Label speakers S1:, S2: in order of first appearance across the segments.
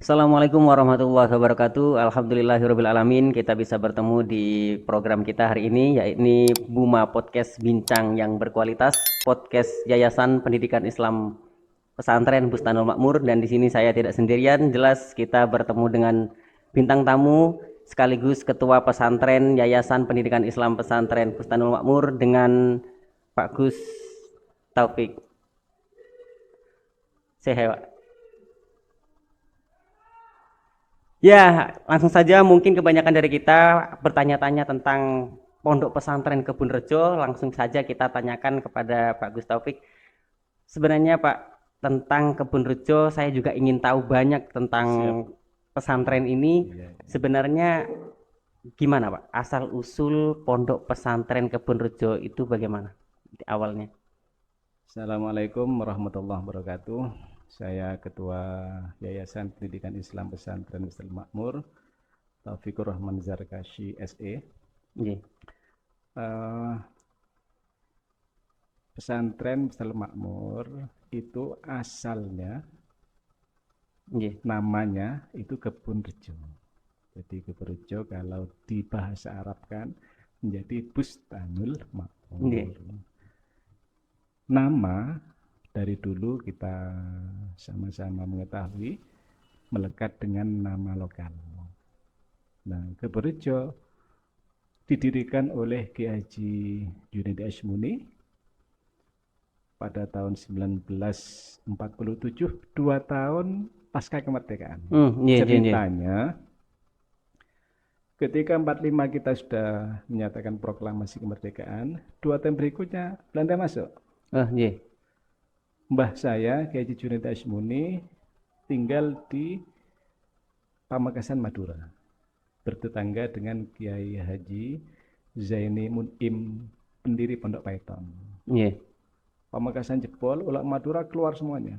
S1: Assalamualaikum warahmatullahi wabarakatuh. Alhamdulillahirabbil alamin. Kita bisa bertemu di program kita hari ini, yakni Buma Podcast Bincang yang Berkualitas, podcast Yayasan Pendidikan Islam Pesantren Bustanul Makmur. Dan di sini saya tidak sendirian, jelas kita bertemu dengan bintang tamu sekaligus Ketua Pesantren Yayasan Pendidikan Islam Pesantren Bustanul Makmur dengan Pak Gus Taufik. Sehat. Ya, langsung saja mungkin kebanyakan dari kita bertanya-tanya tentang Pondok Pesantren Kebun Rejo. Langsung saja kita tanyakan kepada Pak Gus Taufik. Sebenarnya Pak, tentang Kebun Rejo saya juga ingin tahu banyak tentang pesantren ini. Sebenarnya gimana Pak? Asal usul Pondok Pesantren Kebun Rejo itu bagaimana awalnya?
S2: Assalamualaikum warahmatullahi wabarakatuh. Saya Ketua Yayasan Pendidikan Islam Pesantren Bustanul Makmur, Taufikur Rahman Zarkashi SE.
S1: Yeah.
S2: Pesantren Bustanul Makmur itu asalnya namanya itu Kebun Rejo. Jadi Kebun Rejo kalau di bahasa Arabkan menjadi Bustanul Makmur. Nama dari dulu kita sama-sama mengetahui melekat dengan nama lokal. Nah, Kebun Rejo didirikan oleh Kiai Haji Junaidi Ashmuni pada tahun 1947, 2 tahun pasca kemerdekaan. Ceritanya, ketika 45 kita sudah menyatakan proklamasi kemerdekaan, 2 tahun berikutnya Belanda masuk. Mbah saya, Kiai Haji Junaidi Ashmuni, tinggal di Pamekasan, Madura, bertetangga dengan Kiai Haji Zaini Mun'im, pendiri Pondok Python. Pamekasan jebol, ulama Madura keluar semuanya.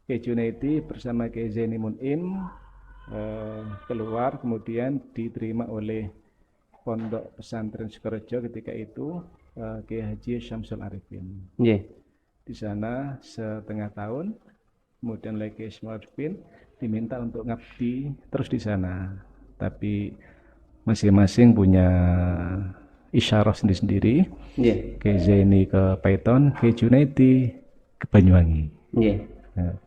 S2: Kiai Junaidi bersama Kiai Zaini Mun'im keluar, kemudian diterima oleh Pondok Pesantren Sukorejo ketika itu Kiai Haji Syamsul Arifin. Di sana setengah tahun, kemudian lagi Syamsul Arifin diminta untuk ngabdi terus di sana. Tapi masing-masing punya isyarah sendiri-sendiri. Kiai Zaini ke Python, Kiai Junaidi ke Banyuwangi. Nah,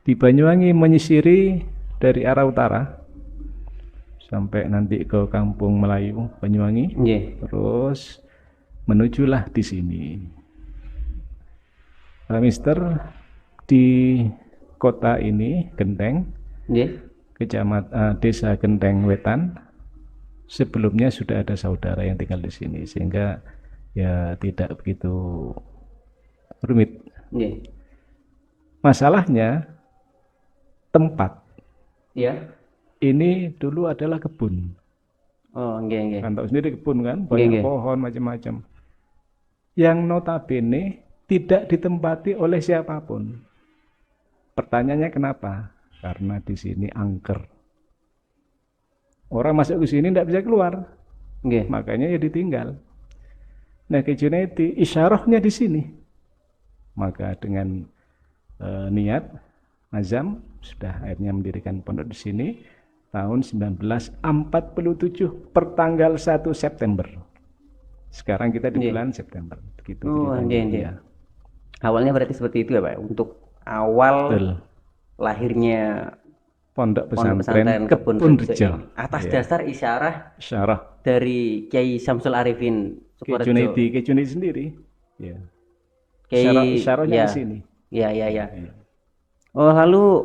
S2: di Banyuwangi menyisiri dari arah utara sampai nanti ke Kampung Melayu Banyuwangi, terus menujulah di sini. Mister, di kota ini Genteng, Desa Genteng Wetan, sebelumnya sudah ada saudara yang tinggal di sini, sehingga ya tidak begitu rumit. Masalahnya tempat. Ini dulu adalah kebun. Kan tahu sendiri kebun kan, banyak pohon macam-macam. Yang notabene tidak ditempati oleh siapapun. Pertanyaannya kenapa? Karena di sini angker. Orang masuk ke sini tidak bisa keluar. Makanya ya ditinggal. Nah, Kiai Junaidi isyarahnya di sini. Maka dengan niat azam sudah akhirnya mendirikan pondok di sini tahun 1947 pertanggal 1 September. Sekarang kita di bulan September. Begitu.
S1: Awalnya berarti seperti itu ya Pak, untuk awal lahirnya
S2: Pondok Pesantren Kebun Rejo
S1: atas dasar isyarah dari Kiai Syamsul Arifin
S2: Kiai Junaidi sendiri. Isyarahnya di sini.
S1: Oh, lalu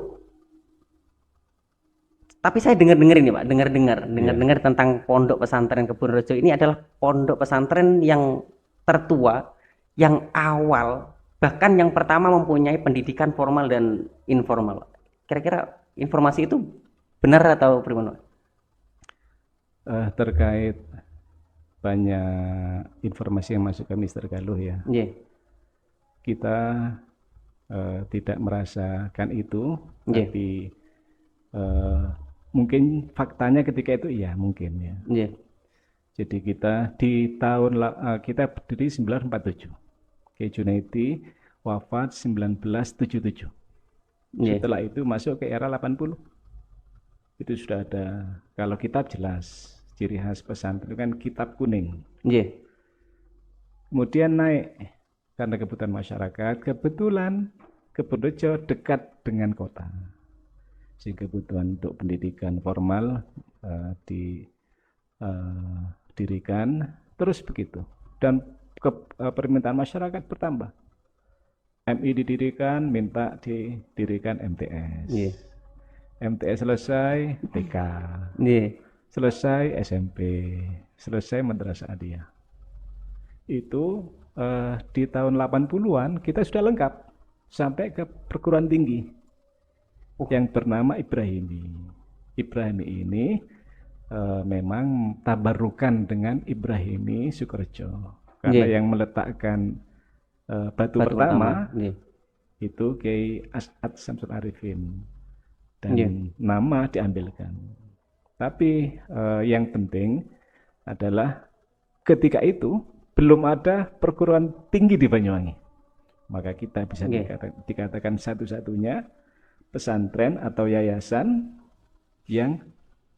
S1: tapi saya dengar ini Pak, dengar tentang Pondok Pesantren Kebun Rejo ini adalah pondok pesantren yang tertua, yang awal, bahkan yang pertama mempunyai pendidikan formal dan informal. Kira-kira informasi itu benar atau bagaimana?
S2: Terkait banyak informasi yang masuk ke Mister Galuh ya. Kita tidak merasakan itu, tapi mungkin faktanya ketika itu iya mungkin ya. Jadi kita di tahun kita berdiri 1947. Kiai Junaidi wafat 1977.
S1: Nggih.
S2: Setelah itu masuk ke era 80. Itu sudah ada, kalau kitab jelas, ciri khas pesantren itu kan kitab kuning.
S1: Nggih.
S2: Kemudian naik, karena kebutuhan masyarakat, kebetulan Kebonrejo dekat dengan kota. Sehingga kebutuhan untuk pendidikan formal didirikan, terus begitu. Dan permintaan masyarakat bertambah. MI didirikan, minta didirikan MTS.
S1: Nggih.
S2: MTS selesai, TK.
S1: Nggih.
S2: Selesai SMP, selesai Madrasah Aliyah. Itu di tahun 80-an kita sudah lengkap sampai ke perguruan tinggi yang bernama Ibrahimi. Ibrahimi ini memang tabarukan dengan Ibrahimi Sukorejo, karena yang meletakkan batu pertama itu Kiai As'ad Syamsul Arifin, dan nama diambilkan. Tapi yang penting adalah ketika itu belum ada perguruan tinggi di Banyuwangi, maka kita bisa dikatakan satu-satunya pesantren atau yayasan yang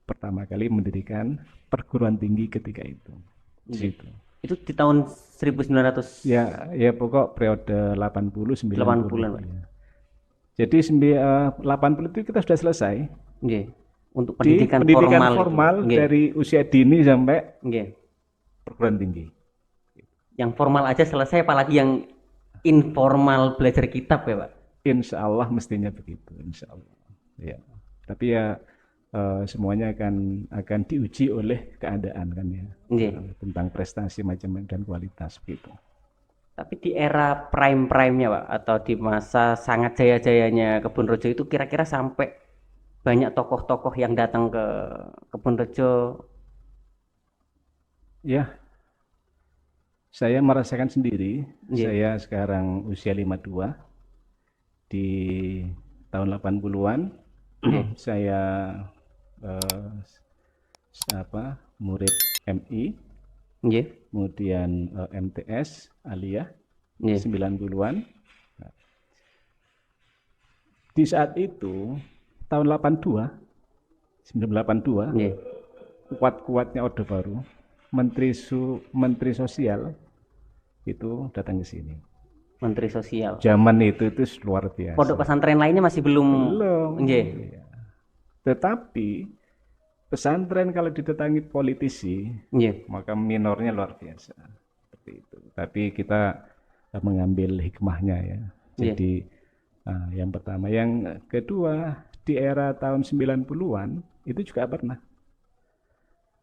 S2: pertama kali mendirikan perguruan tinggi ketika itu. Situ.
S1: Itu di tahun 1900.
S2: Ya pokok periode 80 90.
S1: 80-an, Pak.
S2: Ya. Jadi 80 itu kita sudah selesai.
S1: Nggih. Untuk pendidikan
S2: formal dari usia dini sampai perguruan tinggi.
S1: Yang formal aja selesai, apalagi yang informal belajar kitab ya Pak?
S2: Insya Allah mestinya begitu, insya Allah. Ya. Tapi ya semuanya akan diuji oleh keadaan kan ya. Tentang prestasi macam dan kualitas begitu.
S1: Tapi di era prime-nya Pak, atau di masa sangat jaya-jayanya Kebonrejo itu kira-kira sampai banyak tokoh-tokoh yang datang ke Kebonrejo. Ya, saya merasakan sendiri. Saya sekarang usia 52. Di tahun 80-an saya murid MI, kemudian MTS Aliyah 90-an. Di saat itu tahun 1982 kuat-kuatnya Orde Baru, Menteri Sosial itu datang ke sini. Menteri Sosial. Zaman itu luar biasa. Pondok pesantren lainnya masih belum. Ya. Tetapi pesantren kalau didatangi politisi, maka minornya luar biasa. Seperti itu. Tapi kita mengambil hikmahnya ya. Jadi yang pertama, yang kedua, di era tahun 90-an itu juga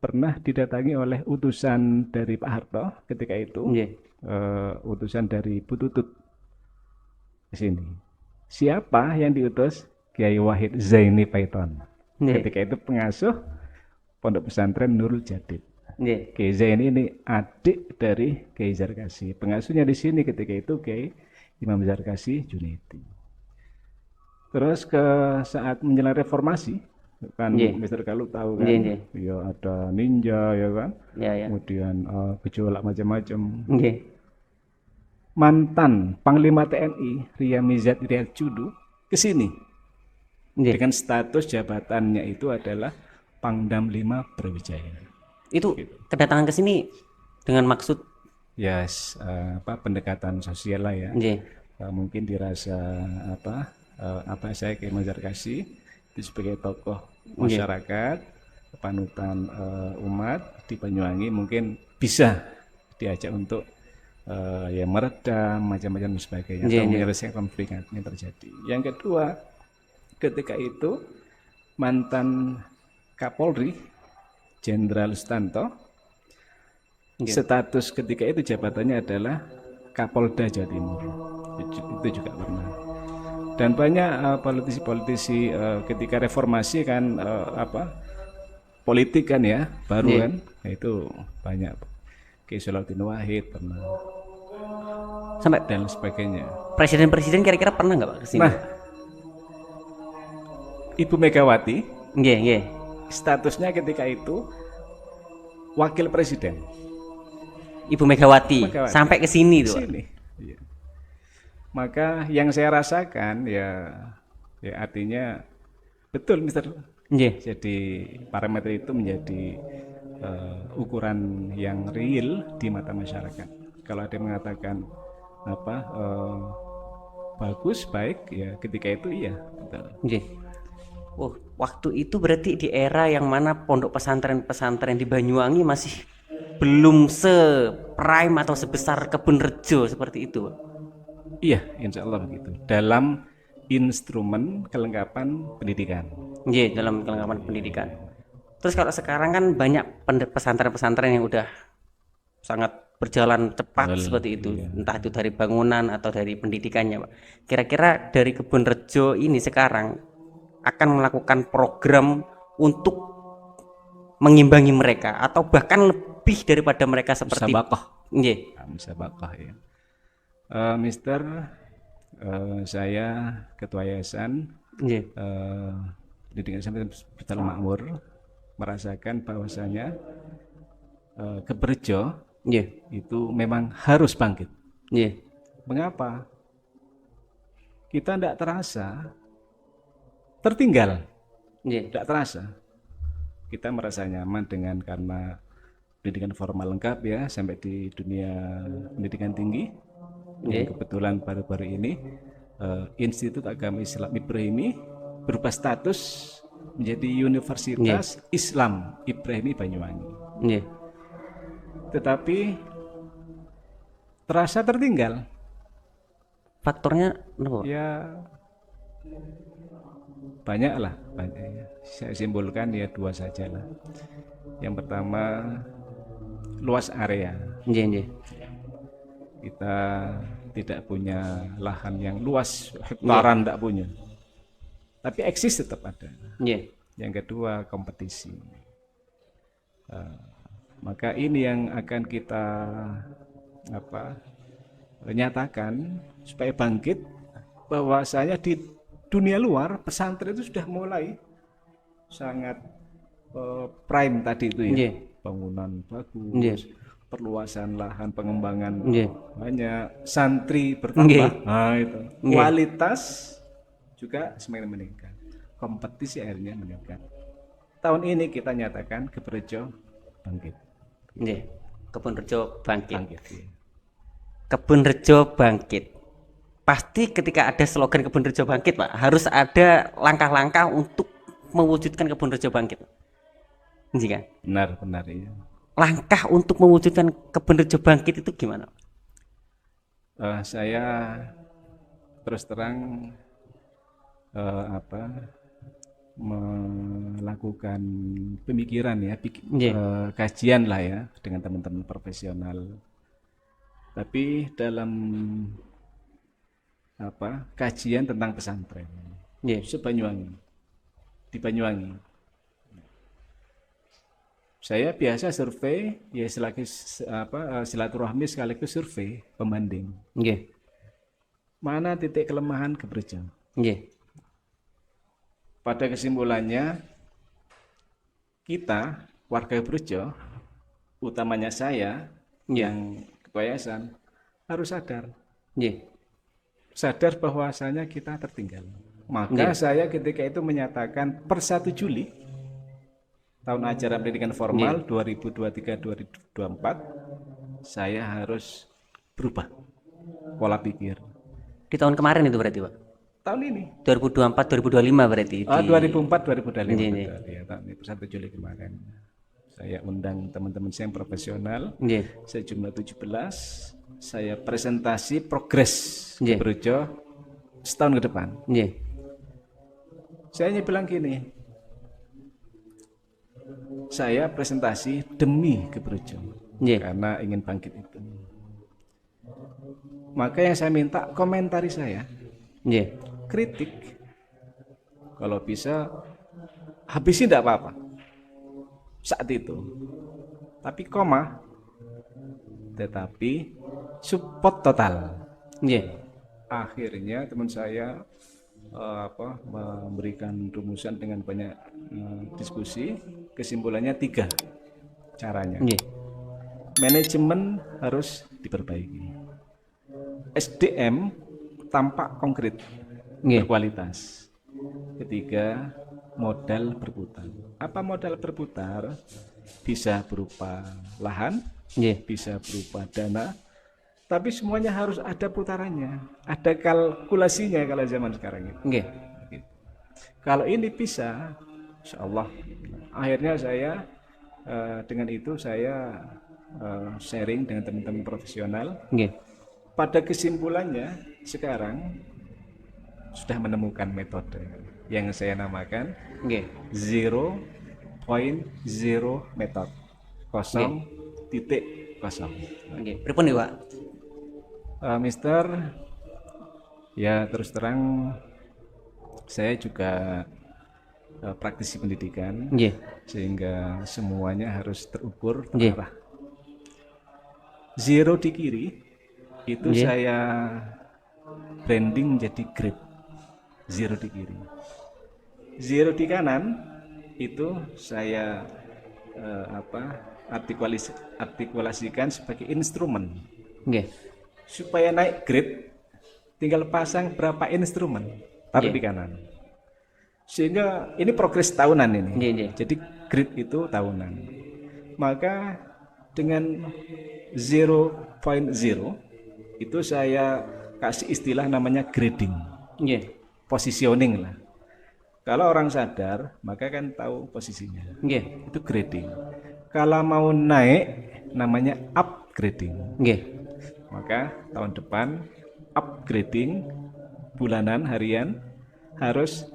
S1: pernah didatangi oleh utusan dari Pak Harto ketika itu. Utusan dari Bu Tutut ke sini. Siapa yang diutus? Kiai Wahid Zaini Paiton. Ketika itu pengasuh Pondok Pesantren Nurul Jadid. Kiai Zaini ini adik dari Kiai Zarkasi. Pengasuhnya di sini ketika itu Kiai Imam Zarkasi Junaidi. Terus ke saat menjelang reformasi, kan Mister Kalu tahu kan, ya ada ninja ya kan, kemudian gejolak macam-macam. Mantan Panglima TNI Ria Mizat Riyad Judu ke sini dengan status jabatannya itu adalah Pangdam 5 Brawijaya. Itu kedatangan ke sini dengan maksud pendekatan sosial lah ya. Mungkin dirasa saya Kiai Zarkasi itu sebagai tokoh masyarakat, panutan umat di Banyuwangi, mungkin bisa diajak untuk meredam macam-macam sebagainya, atau menyelesaikan konflik yang terjadi. Yang kedua, ketika itu mantan Kapolri Jenderal Sutanto, status ketika itu jabatannya adalah Kapolda Jawa Timur. Itu juga pernah. Dan banyak politisi-politisi ketika reformasi kan politik kan ya, baru kan, itu banyak. Kiai Salahuddin Wahid pernah, sampai dan sebagainya. Presiden-presiden kira-kira pernah nggak Pak kesini? Nah, Ibu Megawati, statusnya ketika itu wakil presiden. Ibu Megawati. Sampai ke sini tuh. Iya. Maka yang saya rasakan ya
S2: Ya, artinya betul, Mister.
S1: Nggih.
S2: Jadi parameter itu menjadi ukuran yang real di mata masyarakat. Kalau ada yang mengatakan apa bagus, baik, ya ketika itu iya, betul.
S1: Nggih. Oh, waktu itu berarti di era yang mana pondok pesantren-pesantren di Banyuwangi masih belum se-prime atau sebesar Kebun Rejo seperti itu, Pak.
S2: Iya, insya Allah begitu. Dalam instrumen kelengkapan pendidikan.
S1: Nggih, dalam kelengkapan pendidikan. Terus kalau sekarang kan banyak pesantren-pesantren yang udah sangat berjalan cepat
S2: Betul,
S1: seperti itu,
S2: iya.
S1: entah itu dari bangunan atau dari pendidikannya, Pak. Kira-kira dari Kebun Rejo ini sekarang akan melakukan program untuk mengimbangi mereka atau bahkan lebih daripada mereka seperti
S2: Musabaqah.
S1: nggih.
S2: Musabaqah ya. Mister, saya ketua yayasan
S1: Nggih.
S2: pendidikan sampai berjalan makmur merasakan bahwasanya Keberjo
S1: Nggih.
S2: itu memang harus bangkit.
S1: Nggih.
S2: Mengapa? Kita tidak terasa tertinggal,
S1: Nggih.
S2: tidak terasa. Kita merasa nyaman dengan karena pendidikan formal lengkap ya sampai di dunia pendidikan tinggi. Dan kebetulan baru-baru ini Institut Agama Islam Ibrahimi berubah status menjadi Universitas Islam Ibrahimi Banyuwangi.
S1: Nggih.
S2: Tetapi terasa tertinggal.
S1: Faktornya kenapa?
S2: Ya banyak lah, banyak ya. Saya simpulkan ya dua saja lah. Yang pertama luas area.
S1: Nggih, nggih.
S2: Kita tidak punya lahan yang luas, hektaran tidak punya. Tapi eksis tetap ada.
S1: Nggih.
S2: Yang kedua kompetisi. Maka ini yang akan kita nyatakan supaya bangkit bahwasanya di dunia luar pesantren itu sudah mulai sangat prime tadi itu ya.
S1: Nggih.
S2: Bangunan bagus.
S1: Nggih.
S2: Perluasan lahan, pengembangan
S1: Nggih.
S2: banyak, santri bertambah.
S1: Nggih.
S2: Nah, itu.
S1: Nggih.
S2: Kualitas juga semakin meningkat. Kompetisi akhirnya meningkat. Tahun ini kita nyatakan Keberjo bangkit.
S1: Nggih. Kebun Rejo bangkit.
S2: Bangkit. Ya.
S1: Kebun Rejo bangkit. Pasti ketika ada slogan Kebun Rejo bangkit, Pak, harus ada langkah-langkah untuk mewujudkan Kebun Rejo bangkit. Nggih kan?
S2: Benar ya.
S1: Langkah untuk mewujudkan Kebun Rejo bangkit itu gimana?
S2: Saya terus terang melakukan pemikiran ya, kajian lah ya dengan teman-teman profesional. Tapi dalam kajian tentang pesantren Banyuwangi, di Banyuwangi. Saya biasa survei ya silaturahmi sekaligus survei pembanding.
S1: Nggih.
S2: Mana titik kelemahan Keberjo?
S1: Nggih.
S2: Pada kesimpulannya kita warga Keberjo, utamanya saya yang ketua yayasan harus sadar.
S1: Nggih.
S2: Sadar bahwasanya kita tertinggal. Maka saya ketika itu menyatakan per 1 Juli tahun ajaran pendidikan formal 2023-2024 saya harus berubah pola pikir.
S1: Di tahun kemarin itu berarti, Pak?
S2: Tahun ini
S1: 2024-2025 berarti.
S2: 2024-2025
S1: Nggih,
S2: betul ya, tahun ini 1 Juli kemarin. Saya undang teman-teman saya yang profesional.
S1: Nggih.
S2: Sejumlah 17 saya presentasi progres Keberjo setahun ke depan.
S1: Nggih.
S2: Saya hanya bilang gini, saya presentasi demi Keberjo karena ingin bangkit itu. Maka yang saya minta komentari saya, kritik, kalau bisa habisin tidak apa-apa saat itu. Tapi koma, tetapi support total. Akhirnya teman saya memberikan rumusan dengan banyak diskusi. Kesimpulannya 3 caranya. Manajemen harus diperbaiki. SDM tampak konkret, berkualitas. Ketiga, modal berputar. Apa modal berputar? Bisa berupa lahan,
S1: Nggih.
S2: bisa berupa dana, tapi semuanya harus ada putarannya, ada kalkulasinya kalau zaman sekarang ini.
S1: Nggih.
S2: Kalau ini bisa, insya Allah. Akhirnya saya dengan itu saya sharing dengan teman-teman profesional.
S1: Nggih.
S2: Pada kesimpulannya sekarang sudah menemukan metode yang saya namakan
S1: Nggih.
S2: 0.0 method. 0.0.
S1: Nggih. Pripun nih, Pak?
S2: Mister, ya terus terang saya juga praktisi pendidikan,
S1: Nggih.
S2: sehingga semuanya harus terukur
S1: Nggih.
S2: terarah. Zero di kiri itu
S1: Nggih.
S2: saya branding menjadi grade. Zero di kiri. Zero di kanan itu saya artikulasikan sebagai instrumen.
S1: Nggih.
S2: Supaya naik grade, tinggal pasang berapa instrumen, taruh di kanan. Sehingga ini progres tahunan ini.
S1: Nggih.
S2: Jadi grade itu tahunan. Maka dengan 0.0 itu saya kasih istilah namanya grading.
S1: Nggih.
S2: Positioning lah. Kalau orang sadar, maka kan tahu posisinya.
S1: Nggih.
S2: Itu grading. Kalau mau naik, namanya upgrading.
S1: Nggih.
S2: Maka tahun depan upgrading bulanan harian harus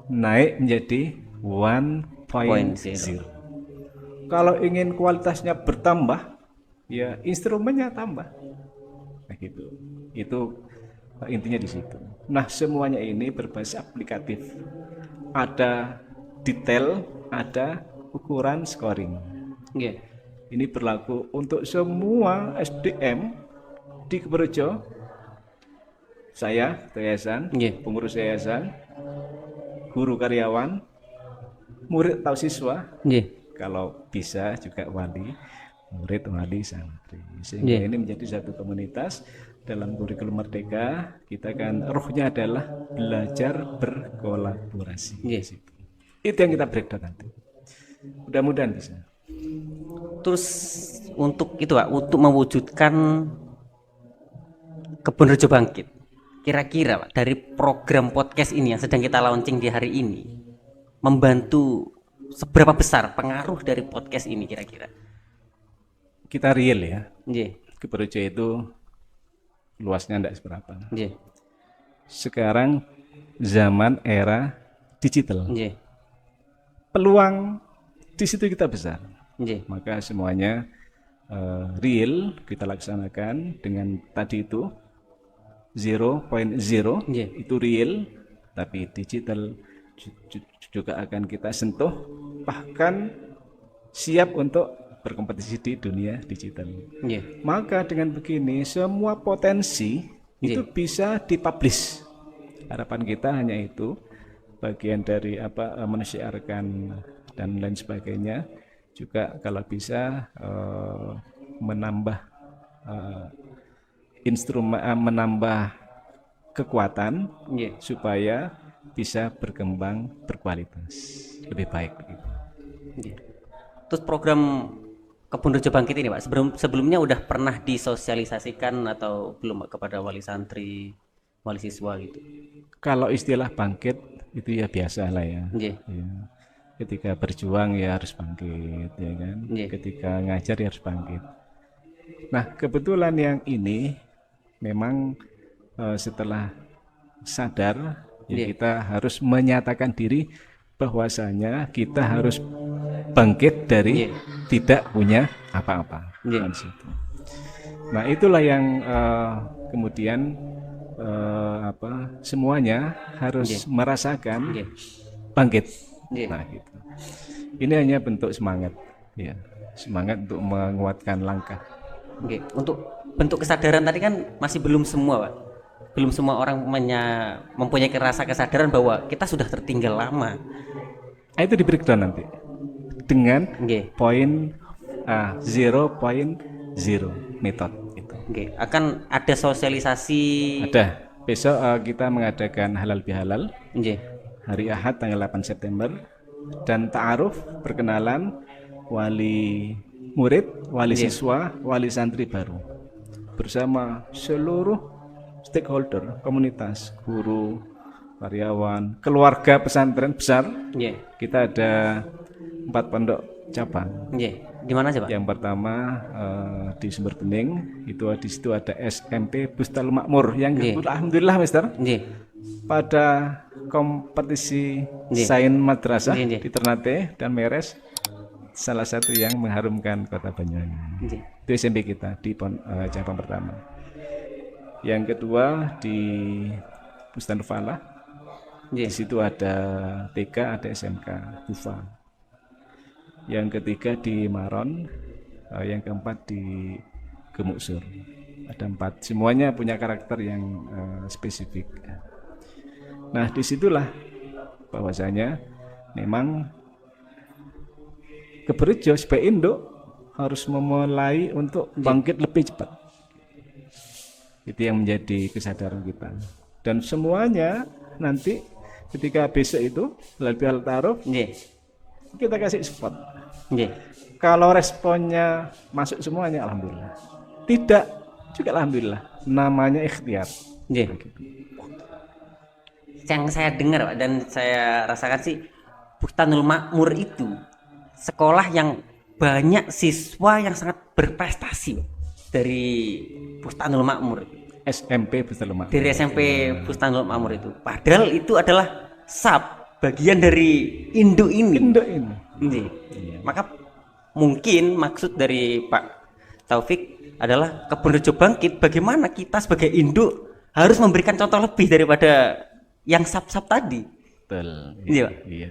S2: naik menjadi 1.0. Kalau ingin kualitasnya bertambah, ya instrumennya tambah. Nah gitu. Itu intinya di situ. Nah, semuanya ini berbasis aplikatif. Ada detail, ada ukuran scoring.
S1: Nggih.
S2: Ini berlaku untuk semua SDM di Keberejo. Saya, yayasan, pengurus yayasan, guru karyawan, murid atau siswa, kalau bisa juga wali, murid, wali, santri. Sehingga ini menjadi satu komunitas. Dalam kurikulum Merdeka, kita kan rohnya adalah belajar berkolaborasi. Itu yang kita breakdown nanti. Mudah-mudahan bisa.
S1: Terus untuk itu Pak, untuk mewujudkan Kebun Rejo Bangkit, kira-kira Pak, dari program podcast ini yang sedang kita launching di hari ini, membantu seberapa besar pengaruh dari podcast ini kira-kira?
S2: Kita real ya. Kebun Rejo itu luasnya tidak seberapa. Sekarang zaman era digital. Peluang di situ kita besar. Maka semuanya real kita laksanakan dengan tadi itu 0.0 itu real, tapi digital juga akan kita sentuh, bahkan siap untuk berkompetisi di dunia digital. Maka dengan begini semua potensi itu bisa dipublish. Harapan kita hanya itu, bagian dari menyiarkan dan lain sebagainya. Juga kalau bisa menambah instrumen, menambah kekuatan supaya bisa berkembang berkualitas lebih baik.
S1: Terus program Kebun Rejo Bangkit ini Pak, sebelumnya udah pernah disosialisasikan atau belum kepada wali santri, wali siswa gitu?
S2: Kalau istilah bangkit itu ya biasa lah ya. Ya. Ketika berjuang ya harus bangkit, ya kan. Ketika ngajar ya harus bangkit. Nah kebetulan yang ini memang setelah sadar ya kita harus menyatakan diri bahwasanya kita harus bangkit dari tidak punya apa-apa. Nah itulah yang kemudian semuanya harus merasakan bangkit. Nah gitu. Ini hanya bentuk semangat, ya, semangat untuk menguatkan langkah.
S1: Untuk bentuk kesadaran tadi kan masih belum semua Pak. Belum semua orang mempunyai rasa kesadaran bahwa kita sudah tertinggal lama.
S2: Itu di breakdown nanti dengan poin 0.0 method itu.
S1: Akan ada sosialisasi.
S2: Ada. Besok kita mengadakan halal bihalal. hari Ahad tanggal 8 September, dan ta'aruf perkenalan wali murid, wali siswa, wali santri baru bersama seluruh stakeholder komunitas, guru, karyawan, keluarga pesantren besar. Kita ada 4 pondok cabang.
S1: Di mana aja, Pak?
S2: Yang pertama di Sumber Bening, itu di situ ada SMP Bustal Makmur yang alhamdulillah Mister pada kompetisi Sains Madrasah di Ternate dan Meres salah satu yang mengharumkan Kota Banyuwangi. Itu SMP kita di cabang pertama. Yang kedua di Bustan Falah. Di situ ada TK, ada SMK, Bufa. Yang ketiga di Maron, yang keempat di Gemuksur. Ada 4, semuanya punya karakter yang spesifik. Nah, disitulah bahwasanya memang Keberejo sebagai induk harus memulai untuk bangkit lebih cepat. Itu yang menjadi kesadaran kita. Dan semuanya nanti ketika besok itu halal ta'aruf, kita kasih support. Kalau responnya masuk semuanya, alhamdulillah. Tidak juga alhamdulillah. Namanya ikhtiar.
S1: Yang saya dengar, Pak, dan saya rasakan sih, Bustanul Makmur itu sekolah yang banyak siswa yang sangat berprestasi, Pak, dari Bustanul Makmur.
S2: SMP Bustanul Makmur.
S1: Dari SMP Bustanul Makmur itu. Padahal itu adalah bagian dari induk ini. Maka mungkin maksud dari Pak Taufik adalah Keberejo bangkit, bagaimana kita sebagai induk harus memberikan contoh lebih daripada yang sab-sab tadi.
S2: Betul.
S1: Iya, Pak.
S2: Iya.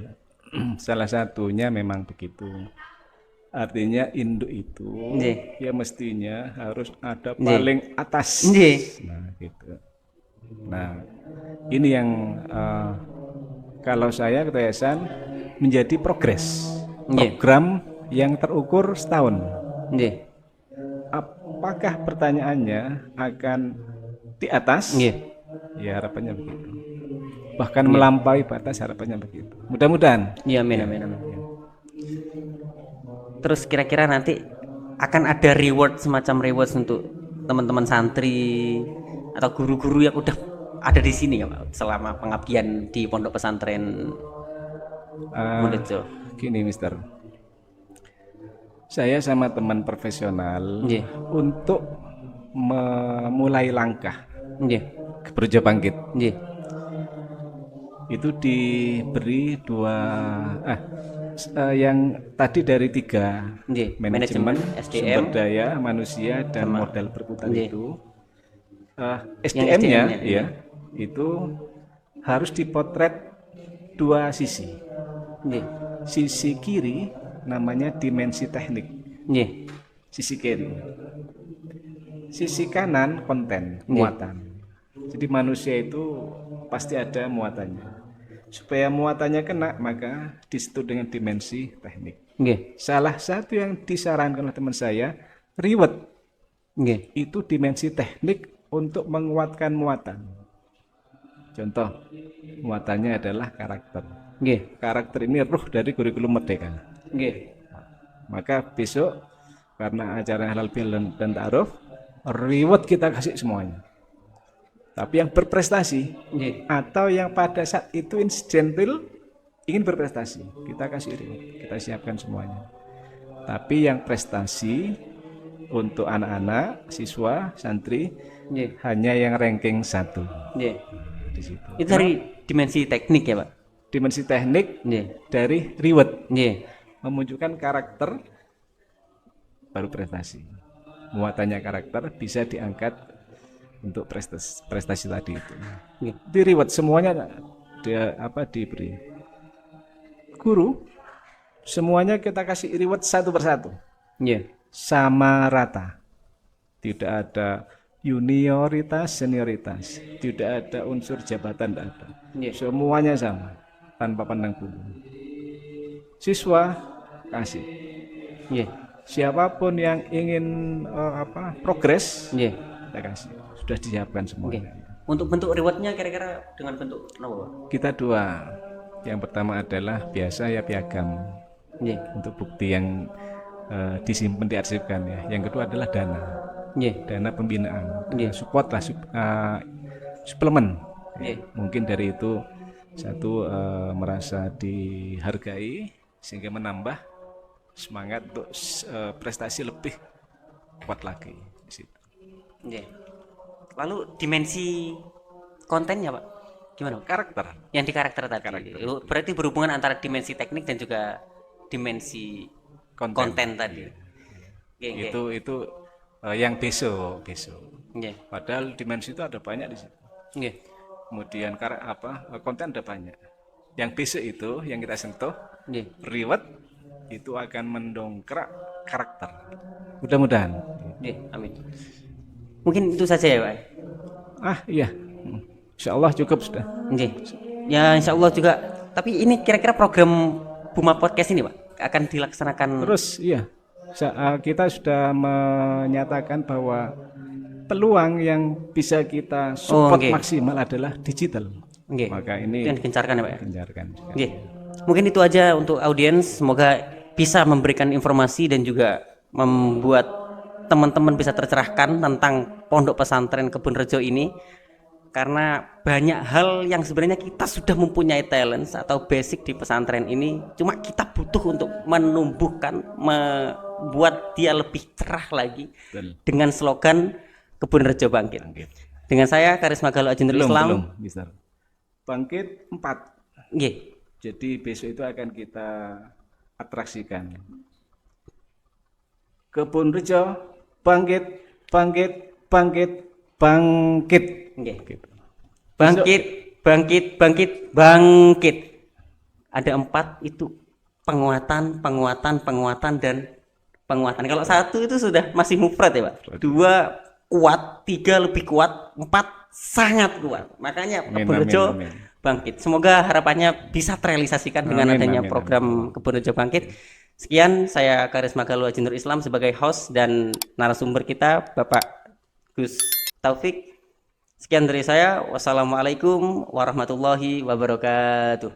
S2: Salah satunya memang begitu. Artinya induk itu ya mestinya harus ada paling atas. Nah, gitu. Nah, ini yang kalau saya Ketua Yayasan menjadi progres. Program yang terukur setahun. Apakah pertanyaannya akan di atas? Ya harapannya begitu. Bahkan melampaui batas, harapannya begitu. Mudah-mudahan.
S1: Iya, amin. Terus kira-kira nanti akan ada reward, semacam reward untuk teman-teman santri atau guru-guru yang udah ada di sini ya, Pak, selama pengabdian di pondok pesantren Keberejo.
S2: Gini, Mister. Saya sama teman profesional untuk memulai langkah Keberejo bangkit. Itu diberi 2 yang tadi dari 3 manajemen,
S1: SDM,
S2: sumber daya manusia dan modal berputar itu SDM-nya ya itu harus dipotret 2 sisi. Sisi kiri namanya dimensi teknik, sisi kiri. Sisi kanan konten, muatan. Jadi manusia itu pasti ada muatannya. Supaya muatannya kena, maka disitu dengan dimensi teknik. Salah satu yang disarankan oleh teman saya, reward. Itu dimensi teknik untuk menguatkan muatan. Contoh, muatannya adalah karakter. Karakter ini ruh dari kurikulum Merdeka. Maka besok karena acara halal bihalal dan ta'aruf, reward kita kasih semuanya. Tapi yang berprestasi atau yang pada saat itu insidental ingin berprestasi, kita kasih reward, kita siapkan semuanya. Tapi yang prestasi untuk anak-anak, siswa, santri hanya yang ranking 1. Di situ.
S1: Itu dari dimensi teknik ya, Pak?
S2: Dimensi teknik dari reward. Memunculkan karakter baru prestasi. Muatannya karakter bisa diangkat untuk prestasi tadi itu. Di reward semuanya diberi. Guru semuanya kita kasih reward satu persatu. Sama rata. Tidak ada junioritas, senioritas, tidak ada unsur jabatan, tidak ada. Semuanya sama tanpa pandang bulu. Siswa kasih. Siapapun yang ingin progres, kita kasih. Sudah disiapkan semuanya.
S1: Untuk bentuk rewardnya kira-kira dengan bentuk apa?
S2: Kita 2. Yang pertama adalah biasa ya piagam
S1: Nggih.
S2: untuk bukti yang disimpan diarsipkan ya. Yang kedua adalah dana,
S1: Nggih.
S2: dana pembinaan,
S1: Nggih.
S2: support lah, suplemen.
S1: Nggih.
S2: Mungkin dari itu satu merasa dihargai sehingga menambah semangat untuk prestasi lebih kuat lagi di situ.
S1: Nggih. Lalu dimensi kontennya, Pak, gimana, Pak?
S2: Karakter.
S1: Yang di karakter tadi. Berarti berhubungan antara dimensi teknik dan juga dimensi konten tadi. Nggih, nggih.
S2: Itu yang besok.
S1: Nggih.
S2: Padahal dimensi itu ada banyak di situ.
S1: Nggih.
S2: Kemudian konten ada banyak. Yang besok itu yang kita sentuh,
S1: Nggih.
S2: reward itu akan mendongkrak karakter. Mudah-mudahan.
S1: Nggih, amin. Mungkin itu saja ya, Pak.
S2: Iya. Insya Allah cukup sudah.
S1: Nggih. Ya insya Allah juga. Tapi ini kira-kira program Buma Podcast ini, Pak, akan dilaksanakan
S2: Terus iya, kita sudah menyatakan bahwa peluang yang bisa kita support
S1: nggih.
S2: maksimal adalah digital.
S1: Nggih.
S2: Maka ini
S1: Itu yang digencarkan ya, Pak.
S2: gencarkan juga.
S1: Nggih. Mungkin itu aja untuk audiens. Semoga bisa memberikan informasi dan juga membuat teman-teman bisa tercerahkan tentang Pondok Pesantren Kebun Rejo ini. Karena banyak hal yang sebenarnya kita sudah mempunyai talent atau basic di pesantren ini, cuma kita butuh untuk menumbuhkan, membuat dia lebih cerah lagi.
S2: Betul.
S1: Dengan slogan Kebun Rejo Bangkit. Dengan saya Karisma Galuh Ajin Islam.
S2: Belum, Mister. Bangkit 4.
S1: Nggih.
S2: Jadi besok itu akan kita atraksikan. Kebun Rejo bangkit, bangkit, bangkit, bangkit.
S1: Nggih.
S2: Gitu.
S1: Bangkit, bangkit, bangkit, bangkit. Ada 4 itu penguatan, dan penguatan. Kalau 1 itu sudah masih mufrad ya, Pak. 2 kuat, 3 lebih kuat, 4 sangat kuat. Makanya Kebun Rejo bangkit. Semoga harapannya bisa terrealisasikan dengan adanya program Kebun Rejo Bangkit. Sekian, saya Karisma Galuh Ajin Islam sebagai host dan narasumber kita Bapak Gus Taufik. Sekian dari saya. Wassalamualaikum warahmatullahi wabarakatuh.